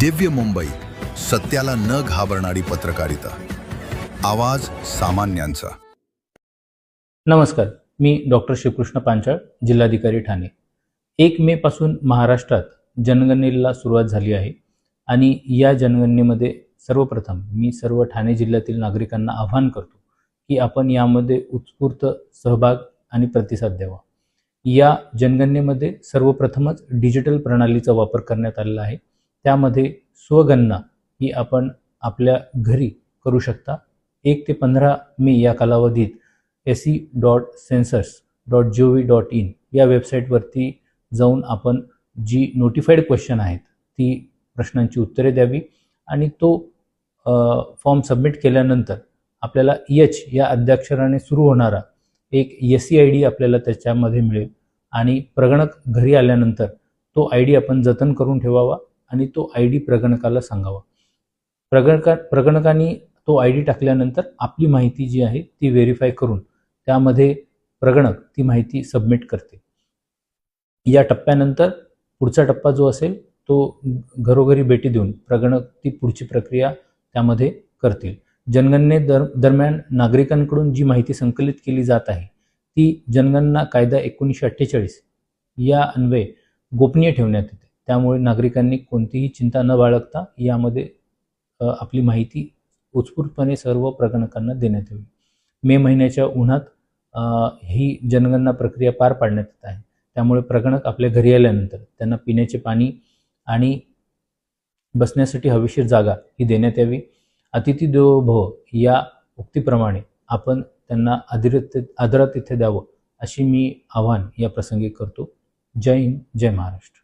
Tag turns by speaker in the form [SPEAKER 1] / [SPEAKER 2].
[SPEAKER 1] दिव्य मुंबई, सत्याला न घाबरणारी पत्रकारिता. आवाज सामान्यांचा.
[SPEAKER 2] नमस्कार, मी डॉक्टर शिवकृष्ण पांचाळ, जिल्हाधिकारी ठाणे. 1 मे पासून महाराष्ट्रात जनगणनेला सुरुवात झाली आहे आणि या जनगणनेमध्ये सर्वप्रथम मी सर्व ठाणे जिल्ह्यातील नागरिकांना आवाहन करतो की आपण यामध्ये उत्स्फूर्त सहभाग आणि प्रतिसाद द्यावा. या जनगणनेमध्ये सर्वप्रथमच डिजिटल प्रणालीचा वापर करण्यात आलेला आहे. त्यामध्ये स्वगणना ही आपण आपल्या घरी करू शकता. 1 ते 15 मे या कालावधीत se.census.gov.in या वेबसाईटवरती जाऊन आपण जी नोटिफाईड क्वेश्चन आहेत ती प्रश्नांची उत्तरे द्यावी आणि तो फॉर्म सबमिट केल्यानंतर आपल्याला एच या अद्याक्षराने सुरू होणारा एक SCID आपल्याला त्याच्यामध्ये मिळेल आणि प्रगणक घरी आल्यानंतर तो ID आपण जतन करून ठेवावा आणि तो ID प्रगणकाला सांगावा. प्रगणकाने तो ID टाकल्यानंतर आपली माहिती जी आहे ती व्हेरीफाय करून त्यामध्ये प्रगणक ती माहिती सबमिट करते. या टप्प्यानंतर पुढचा टप्पा जो असेल तो घरोघरी भेटी देऊन प्रगणक ती पुढची प्रक्रिया त्यामध्ये करतील. दरम्यान नागरिकांकडून जी माहिती संकलित केली जात आहे ती जनगणना कायदा 1948 या अन्वये गोपनीय ठेवण्यात येते. त्यामुळे नागरिकांनी कोणतीही चिंता न बाळगता यामध्ये आपली माहिती उत्स्फूर्तपणे सर्व प्रगणकांना देण्यात यावी. मे महिन्याच्या उन्हात ही जनगणना प्रक्रिया पार पाडण्यात येत आहे. त्यामुळे प्रगणक आपल्या घरी आल्यानंतर त्यांना पिण्याचे पाणी आणि बसण्यासाठी हवेशीर जागा ही देण्यात यावी. अतिथी देवो भव या उक्तीप्रमाणे आपण त्यांना आदरातिथ्य द्यावं अशी मी आवाहन या प्रसंगी करतो. जय हिंद, जय महाराष्ट्र.